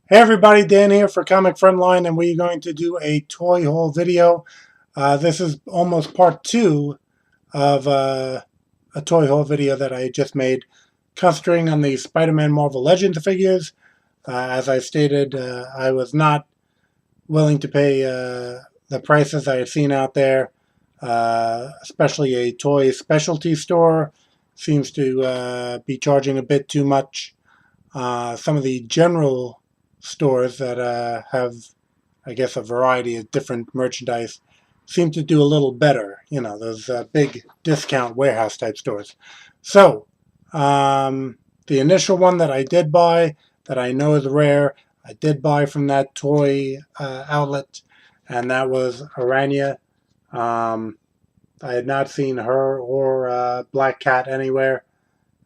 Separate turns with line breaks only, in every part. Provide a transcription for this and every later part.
Hey everybody, Dan here for Comic Frontline, and we're going to do a toy haul video. This is almost part two of a toy haul video that I just made, concentrating on the Spider-Man Marvel Legends figures. As I stated, I was not willing to pay the prices I had seen out there, especially a toy specialty store seems to be charging a bit too much. Some of the general stores that have, I guess, a variety of different merchandise seem to do a little better. You know, those big discount warehouse type stores. So, the initial one that I did buy, that I know is rare, I did buy from that toy outlet, and that was Aranya. Um, I had not seen her or Black Cat anywhere,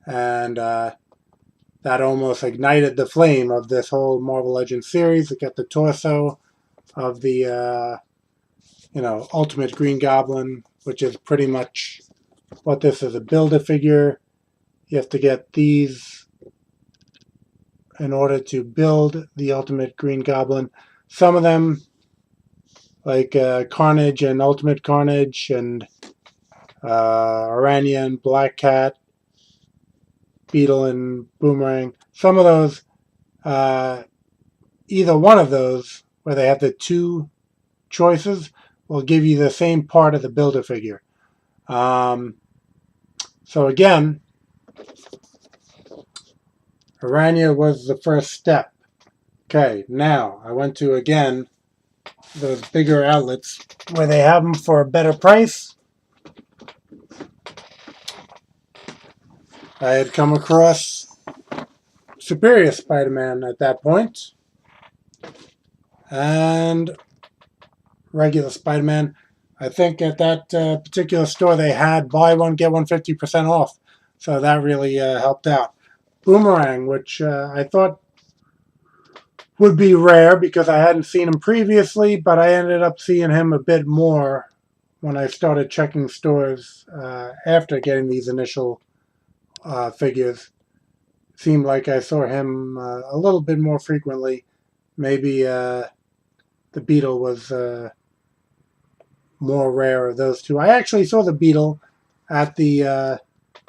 and that almost ignited the flame of this whole Marvel Legends series. It got the torso of the, Ultimate Green Goblin, which is pretty much what this is, a Build-A-Figure. You have to get these in order to build the Ultimate Green Goblin. Some of them, like Carnage and Ultimate Carnage and Aranya and Black Cat, Beetle and Boomerang, some of those, either one of those, where they have the two choices, will give you the same part of the Build-A-Figure. So again, Aranya was the first step. Okay, now I went to, again, those bigger outlets where they have them for a better price. I had come across Superior Spider-Man at that point, and regular Spider-Man. I think at that particular store they had buy one, get one 50% off. So that really helped out. Boomerang, which I thought would be rare because I hadn't seen him previously, but I ended up seeing him a bit more when I started checking stores after getting these initial figures. Seemed like I saw him a little bit more frequently. Maybe the Beetle was more rare of those two. I actually saw the Beetle at the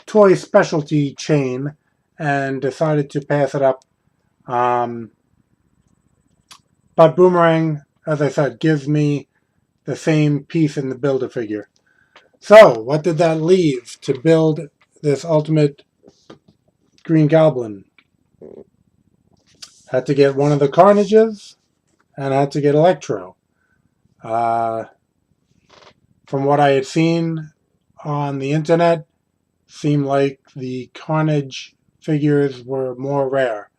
toy specialty chain and decided to pass it up. But Boomerang, as I said, gives me the same piece in the Build-A-Figure. So, what did that leave to build this Ultimate Green Goblin? Had to get one of the Carnages, and I had to get Electro. From what I had seen on the internet, seemed like the Carnage figures were more rare.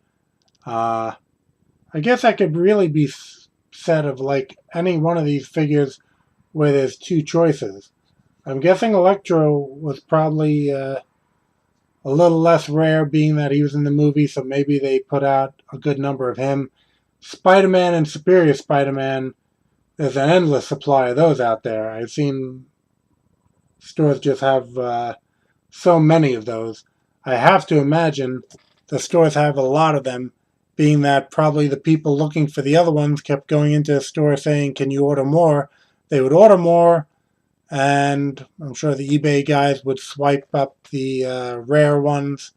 I guess that could really be said of like any one of these figures where there's two choices. I'm guessing Electro was probably a little less rare, being that he was in the movie, so maybe they put out a good number of him. Spider-Man and Superior Spider-Man, there's an endless supply of those out there. I've seen stores just have so many of those. I have to imagine the stores have a lot of them, being that probably the people looking for the other ones kept going into the store saying, can you order more? They would order more, and I'm sure the eBay guys would swipe up the rare ones,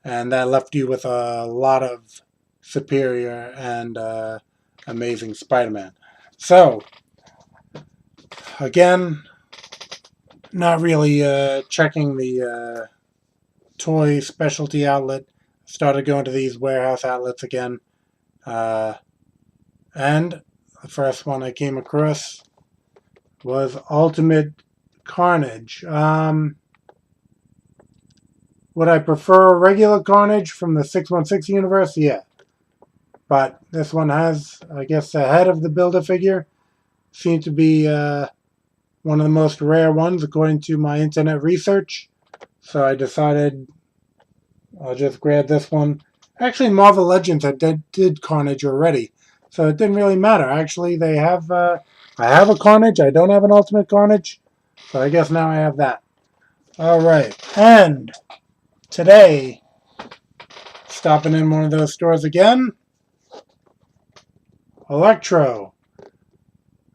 and that left you with a lot of Superior and Amazing Spider-Man. So, again, not really checking the toy specialty outlet. Started going to these warehouse outlets again. And the first one I came across was Ultimate Carnage. Would I prefer regular Carnage from the 616 universe? Yeah. But this one has, I guess, the head of the Build-A-Figure. Seemed to be one of the most rare ones according to my internet research. So I decided I'll just grab this one. Actually, Marvel Legends did Carnage already, so it didn't really matter. Actually, they have I have a Carnage. I don't have an Ultimate Carnage, so I guess now I have that. All right, and today, stopping in one of those stores again. Electro.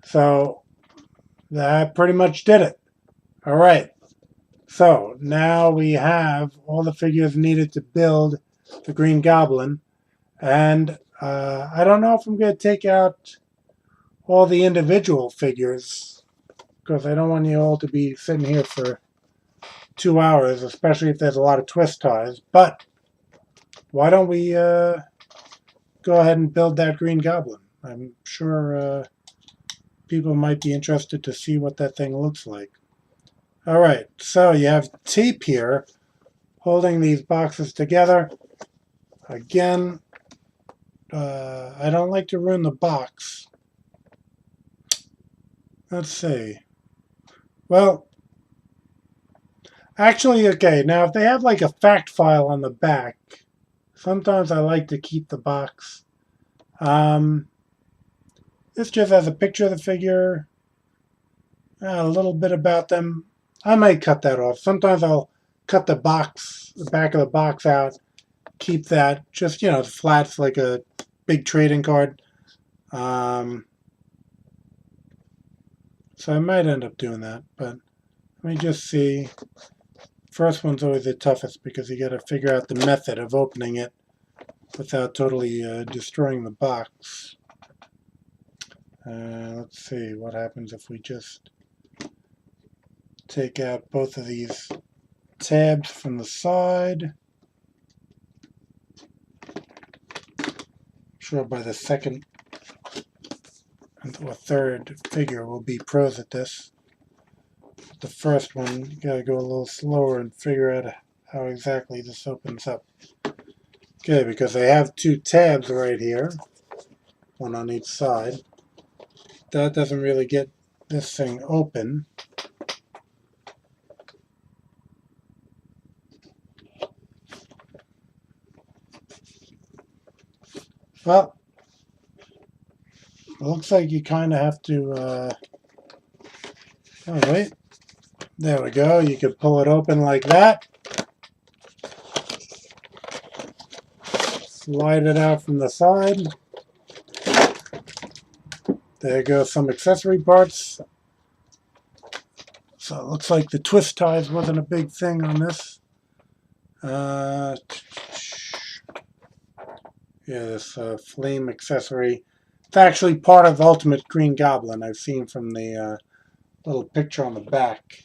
So that pretty much did it. All right. So now we have all the figures needed to build the Green Goblin. And I don't know if I'm going to take out all the individual figures because I don't want you all to be sitting here for 2 hours, especially if there's a lot of twist ties. But why don't we go ahead and build that Green Goblin? I'm sure people might be interested to see what that thing looks like. All right, so you have tape here holding these boxes together. Again, I don't like to ruin the box. Let's see. Well, actually, okay, now if they have like a fact file on the back, sometimes I like to keep the box. This just has a picture of the figure, a little bit about them. I might cut that off. Sometimes I'll cut the box, the back of the box out, keep that just, flat like a big trading card. So I might end up doing that, but let me just see. First one's always the toughest because you got to figure out the method of opening it without totally destroying the box. Let's see what happens if we just take out both of these tabs from the side. I'm sure by the second or third figure we'll be pros at this. The first one, you gotta go a little slower and figure out how exactly this opens up. Okay, because they have two tabs right here, one on each side. That doesn't really get this thing open. Well, it looks like you kind of have to, oh wait, there we go. You can pull it open like that. Slide it out from the side. There go some accessory parts. So it looks like the twist ties wasn't a big thing on this. Yeah, this flame accessory. It's actually part of Ultimate Green Goblin. I've seen from the little picture on the back.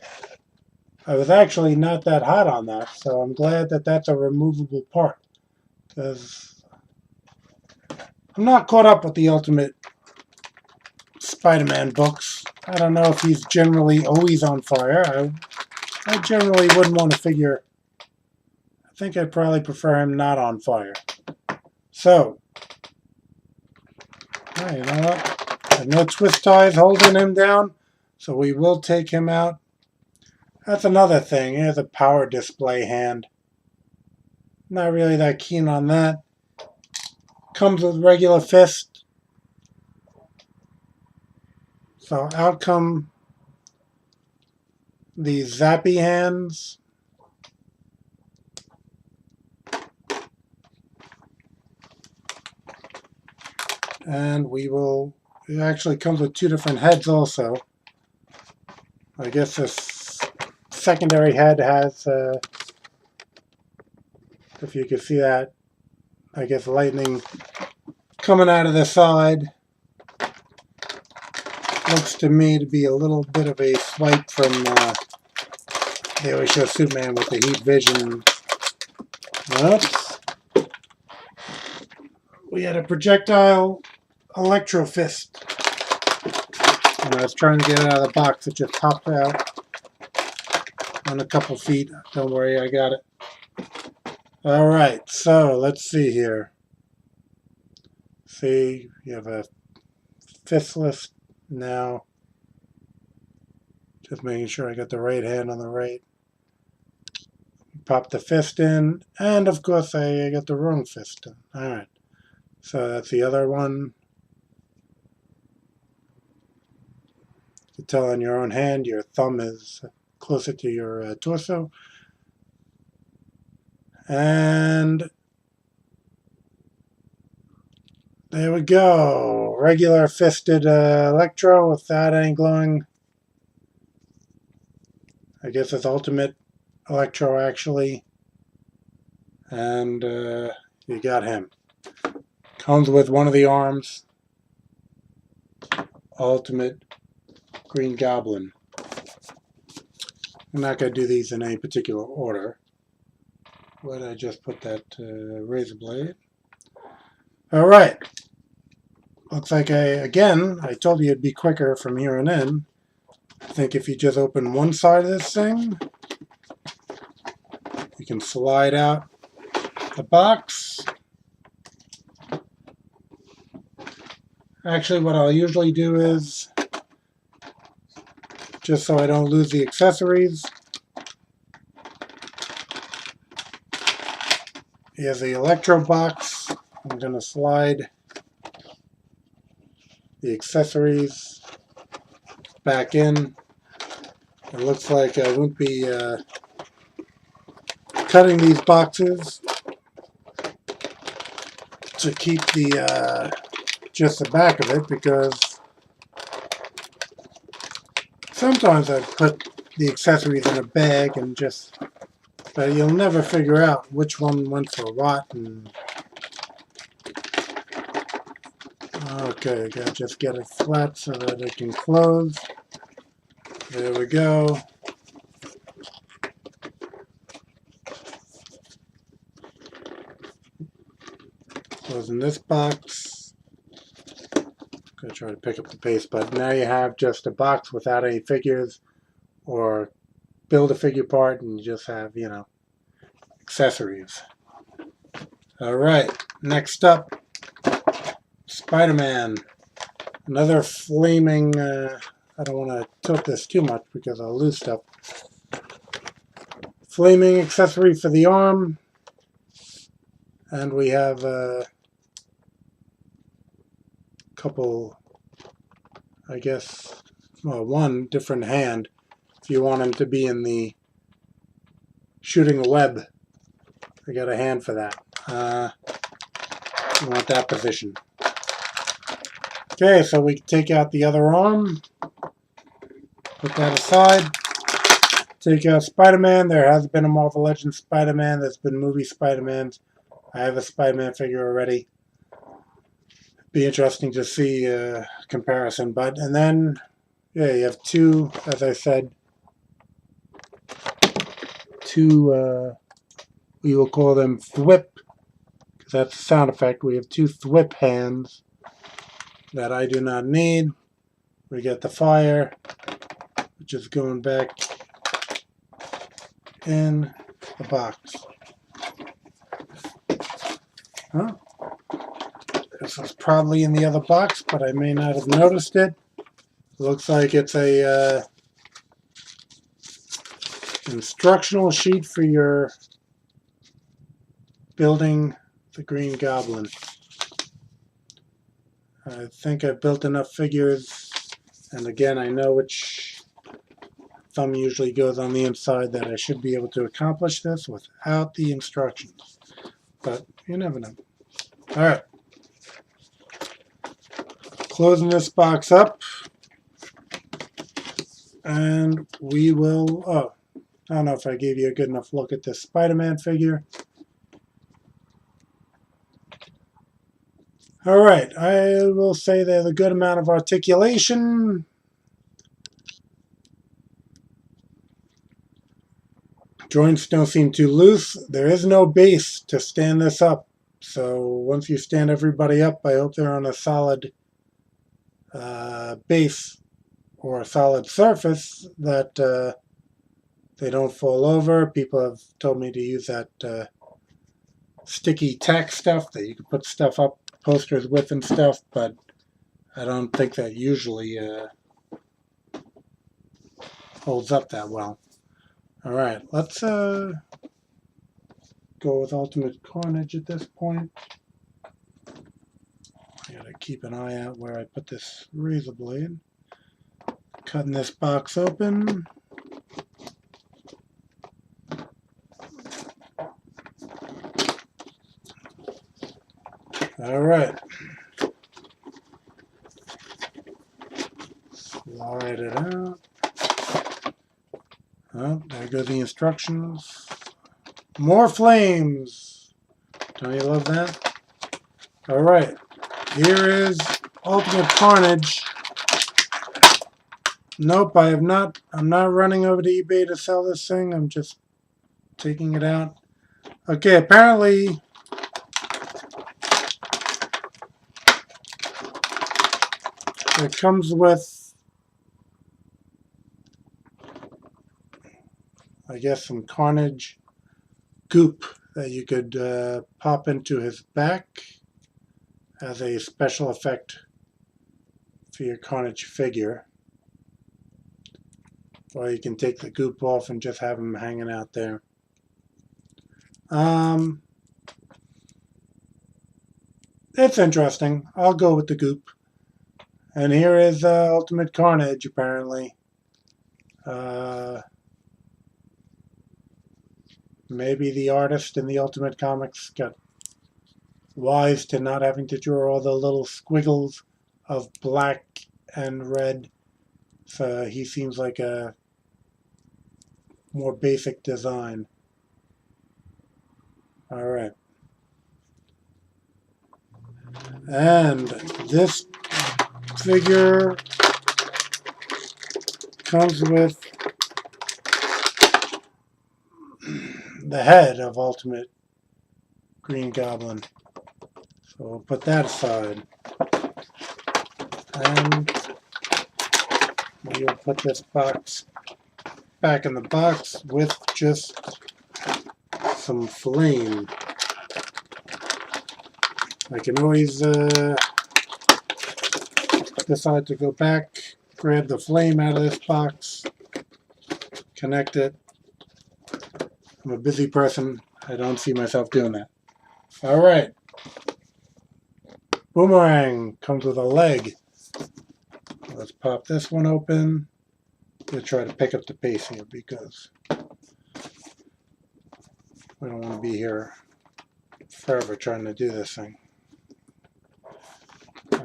I was actually not that hot on that, so I'm glad that that's a removable part. Because I'm not caught up with the Ultimate Spider-Man books. I don't know if he's generally always on fire. I generally wouldn't want to figure. I think I'd probably prefer him not on fire. So, you know what? I have no twist ties holding him down, so we will take him out. That's another thing. Here's a power display hand. Not really that keen on that. Comes with regular fist. So out come these zappy hands. And it actually comes with two different heads also. I guess this secondary head has, if you can see that, I guess lightning coming out of the side. Looks to me to be a little bit of a swipe from, they always show Superman with the heat vision. Oops. We had a projectile electro fist. When I was trying to get it out of the box, it just popped out on a couple feet. Don't worry, I got it. Alright, so let's see here. See, you have a fistless now. Just making sure I got the right hand on the right. Pop the fist in, and of course I got the wrong fist in. Alright, so that's the other one. You can tell on your own hand, your thumb is closer to your torso. And There we go. Regular fisted Electro without any glowing. I guess it's Ultimate Electro actually. And you got him. Comes with one of the arms. Ultimate Green Goblin. I'm not going to do these in any particular order. Why did I just put that razor blade? Alright. Looks like I told you it'd be quicker from here on in. I think if you just open one side of this thing, you can slide out the box. Actually, what I'll usually do is, just so I don't lose the accessories, here's the Electro box. I'm going to slide the accessories back in. It looks like I won't be cutting these boxes to keep the just the back of it, because sometimes I put the accessories in a bag and just, but you'll never figure out which one went for what. And okay, gotta just get it flat so that it can close. There we go. Closing this box. Gonna try to pick up the pace, but now you have just a box without any figures, or build a figure part and you just have, you know, accessories. Alright, next up, Spider-Man. Another flaming, I don't want to tilt this too much because I'll lose stuff. Flaming accessory for the arm. And we have a couple, I guess, well, one different hand if you want him to be in the shooting a web. I got a hand for that. You want that position. Okay, so we can take out the other arm, put that aside, take out Spider-Man. There has been a Marvel Legends Spider-Man, there's been movie Spider-Mans. I have a Spider-Man figure already. Be interesting to see a comparison. But, and then, yeah, you have two, as I said, two, we will call them thwip, because that's the sound effect. We have two thwip hands that I do not need. We get the fire, which is going back in the box. Huh? This is probably in the other box, but I may not have noticed it. Looks like it's a instructional sheet for your building the Green Goblin. I think I've built enough figures, and again, I know which thumb usually goes on the inside, that I should be able to accomplish this without the instructions. But you never know. Alright. Closing this box up. And we will, oh, I don't know if I gave you a good enough look at this Spider-Man figure. Alright, I will say there's a good amount of articulation. Joints don't seem too loose. There is no base to stand this up. So once you stand everybody up, I hope they're on a solid base or a solid surface that they don't fall over. People have told me to use that sticky tack stuff that you can put stuff up, posters with and stuff, but I don't think that usually holds up that well. Alright, let's go with Ultimate Carnage at this point. I gotta keep an eye out where I put this razor blade. Cutting this box open. Alright. Slide it out. Oh, there go the instructions. More flames! Don't you love that? Alright, here is Ultimate Carnage. Nope, I'm not running over to eBay to sell this thing. I'm just taking it out. Okay, apparently it comes with, I guess, some Carnage goop that you could pop into his back as a special effect for your Carnage figure. Or you can take the goop off and just have him hanging out there. It's interesting. I'll go with the goop. And here is Ultimate Carnage, apparently. Maybe the artist in the Ultimate Comics got wise to not having to draw all the little squiggles of black and red. So he seems like a more basic design. Alright. And this figure comes with the head of Ultimate Green Goblin. So we'll put that aside. And we'll put this box back in the box with just some flame. I can always decide to go back, grab the flame out of this box, connect it. I'm a busy person. I don't see myself doing that. Alright. Boomerang comes with a leg. Let's pop this one open. I'm going to try to pick up the pace here because we don't want to be here forever trying to do this thing.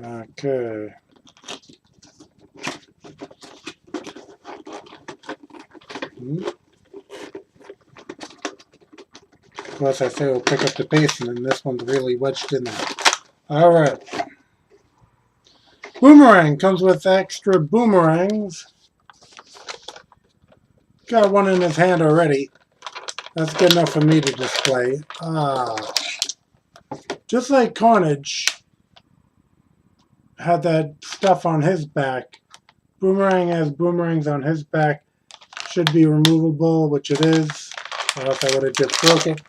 Okay. Of course, I say we'll pick up the pace, and then this one's really wedged in there. Alright. Boomerang comes with extra boomerangs. Got one in his hand already. That's good enough for me to display. Just like Carnage had that stuff on his back, Boomerang has boomerangs on his back. Should be removable, which it is, or else I would have just broke it.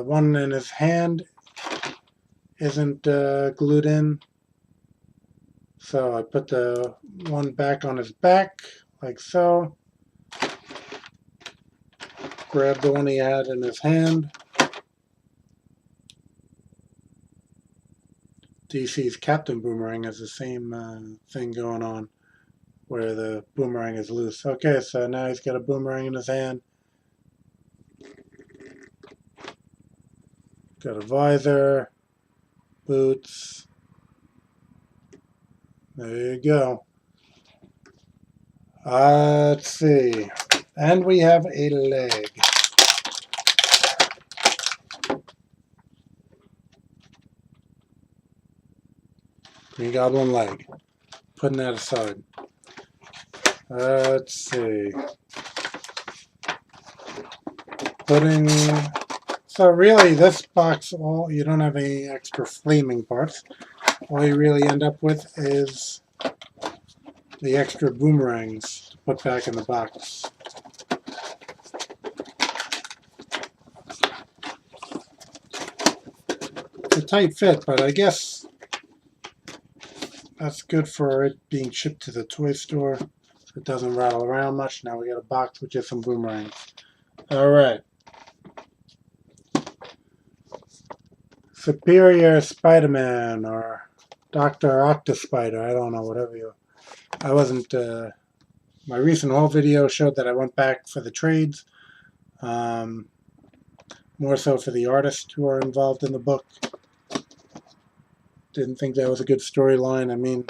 One in his hand isn't glued in, so I put the one back on his back, like so. Grab the one he had in his hand. DC's Captain Boomerang has the same thing going on, where the boomerang is loose. Okay, so now he's got a boomerang in his hand. Got a visor, boots. There you go. Let's see. And we have a leg. Green Goblin leg. Putting that aside. Let's see. So really, this box, you don't have any extra flaming parts. All you really end up with is the extra boomerangs to put back in the box. It's a tight fit, but I guess that's good for it being shipped to the toy store. So it doesn't rattle around much. Now we got a box with just some boomerangs. Alright. Superior Spider-Man or Dr. Octospider, I don't know, whatever you... I wasn't... my recent haul video showed that I went back for the trades. More so for the artists who are involved in the book. Didn't think that was a good storyline. I mean,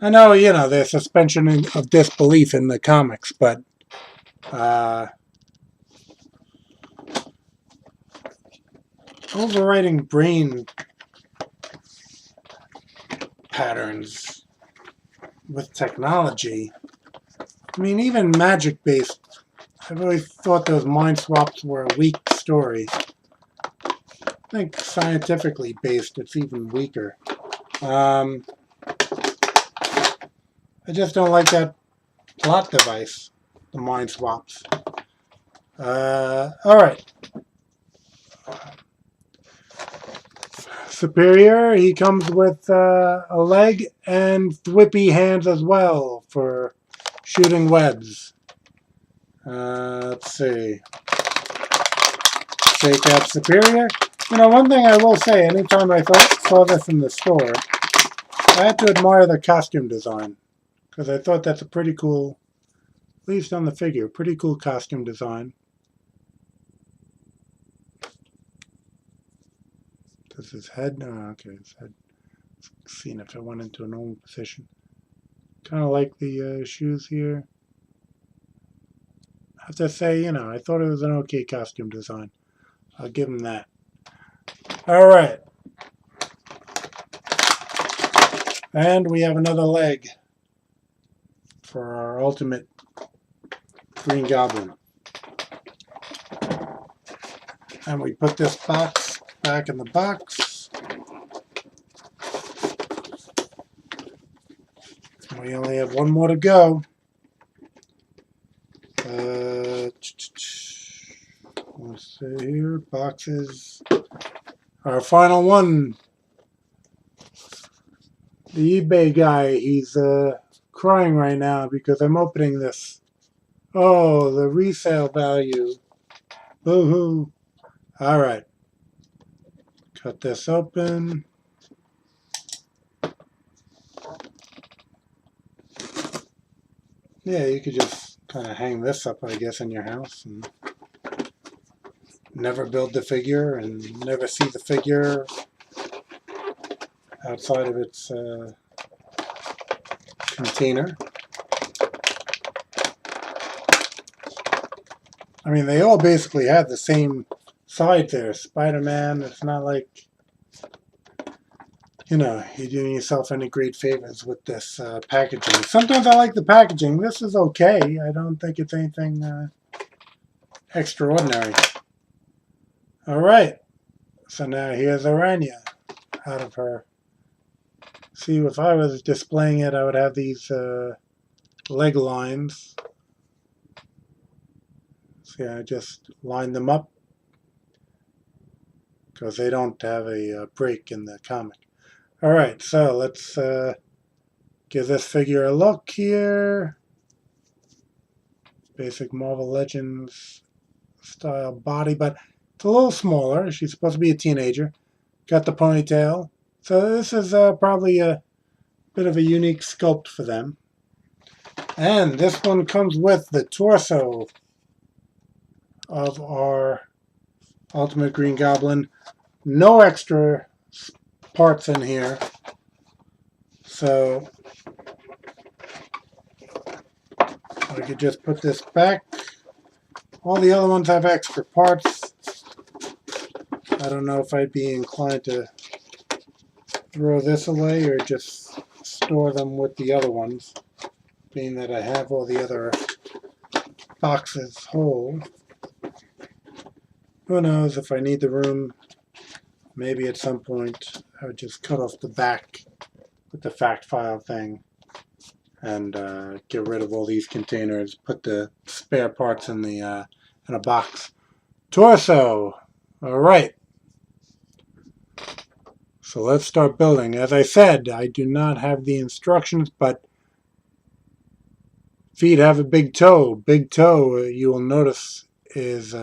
I know, you know, there's suspension of disbelief in the comics, but overriding brain patterns with technology. I mean, even magic-based, I've always thought those mind swaps were a weak story. I think scientifically based, it's even weaker. I just don't like that plot device, the mind swaps. All right. Superior, he comes with a leg and thwippy hands as well for shooting webs. Let's see. Shake out Superior. You know, one thing I will say, anytime I saw this in the store, I had to admire the costume design. Because I thought that's a pretty cool, at least on the figure, pretty cool costume design. Does his head? Oh, okay, his head. Seeing if it went into a normal position. Kind of like the shoes here. I have to say, you know, I thought it was an okay costume design. I'll give him that. All right. And we have another leg for our ultimate Green Goblin. And we put this box back in the box. We only have one more to go. Let's see here. Boxes. Our final one. The eBay guy, he's crying right now because I'm opening this. Oh, the resale value. Boo-hoo. All right. Cut this open. Yeah, you could just kind of hang this up, I guess, in your house and never build the figure and never see the figure outside of its container. I mean, they all basically have the same side there. Spider-Man, it's not like, you know, you're doing yourself any great favors with this packaging. Sometimes I like the packaging. This is okay. I don't think it's anything extraordinary. All right. So now here's Aranya out of her. See, if I was displaying it, I would have these leg lines. See, I just line them up because they don't have a break in the comic. All right, so let's give this figure a look here. Basic Marvel Legends style body, but it's a little smaller. She's supposed to be a teenager. Got the ponytail. So this is probably a bit of a unique sculpt for them. And this one comes with the torso of our Ultimate Green Goblin. No extra parts in here. So I could just put this back. All the other ones have extra parts. I don't know if I'd be inclined to throw this away or just store them with the other ones, being that I have all the other boxes whole. Who knows, if I need the room, maybe at some point I would just cut off the back with the fact file thing and get rid of all these containers, put the spare parts in the in a box. Torso. All right. So let's start building. As I said, I do not have the instructions, but feet have a big toe. Big toe, you will notice, is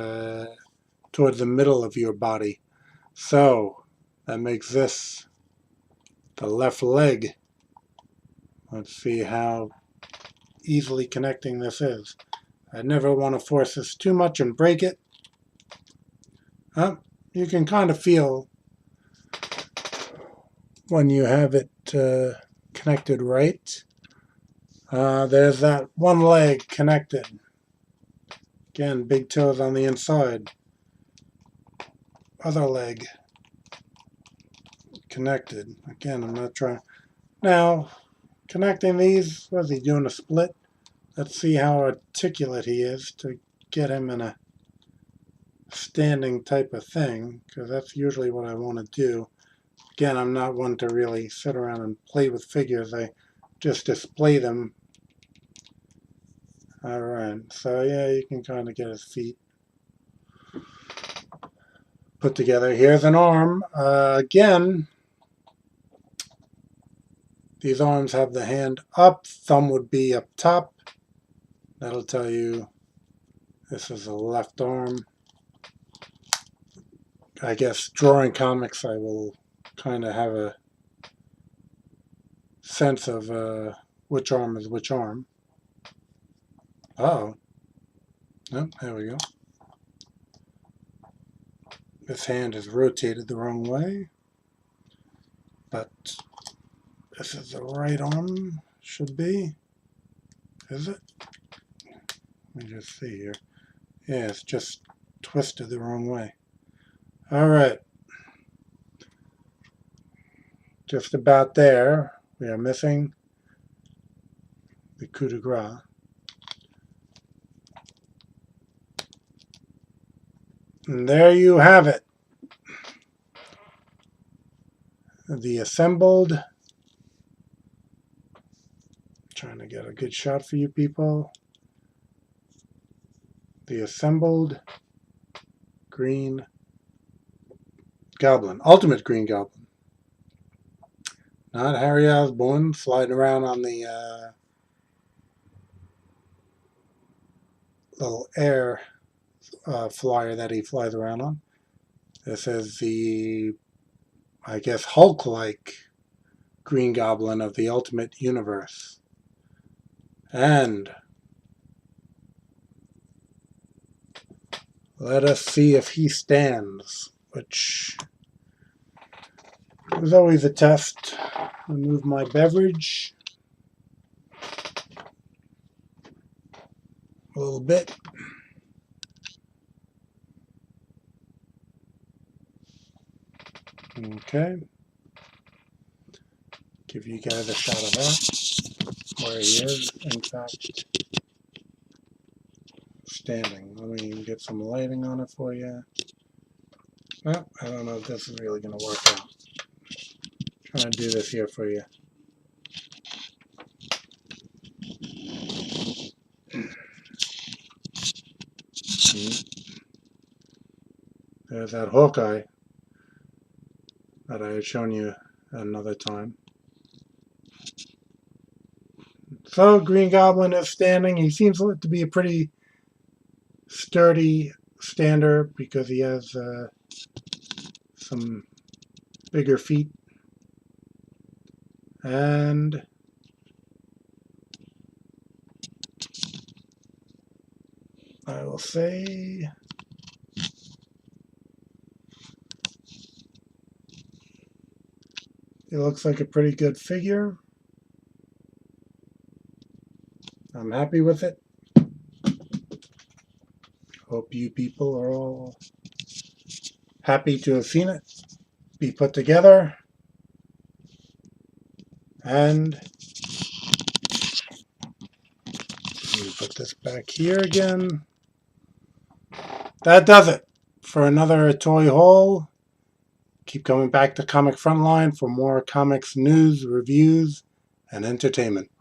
towards the middle of your body. So that makes this the left leg. Let's see how easily connecting this is. I never want to force this too much and break it. You can kind of feel when you have it connected right. There's that one leg connected. Again, big toes on the inside. Other leg connected. Again, I'm not trying. Now, connecting these, what is he doing, a split? Let's see how articulate he is to get him in a standing type of thing, because that's usually what I want to do. Again, I'm not one to really sit around and play with figures. I just display them. Alright, so yeah, you can kind of get his feet put together. Here's an arm. Again, these arms have the hand up, thumb would be up top. That'll tell you this is a left arm. I guess drawing comics, I will kind of have a sense of which arm is which arm. Uh-oh. Oh, there we go. This hand is rotated the wrong way, but this is the right arm, should be. Is it? Let me just see here. Yeah, it's just twisted the wrong way. Alright. Just about there. We are missing the coup de grace. And there you have it. The assembled. Trying to get a good shot for you people. The assembled Green Goblin. Ultimate Green Goblin. Not Harry Osborn sliding around on the little air flyer that he flies around on. This is the, I guess, Hulk-like Green Goblin of the Ultimate Universe. And let us see if he stands, which is always a test. Remove my beverage a little bit. Okay. Give you guys a shot of that, where he is, in fact, standing. Let me get some lighting on it for you. Well, I don't know if this is really going to work out. Trying to do this here for you. There's that Hawkeye that I had shown you another time. So Green Goblin is standing. He seems to be a pretty sturdy stander because he has some bigger feet. And I will say it looks like a pretty good figure. I'm happy with it. Hope you people are all happy to have seen it be put together. And let me put this back here again. That does it for another toy haul. Keep coming back to Comic Frontline for more comics news, reviews, and entertainment.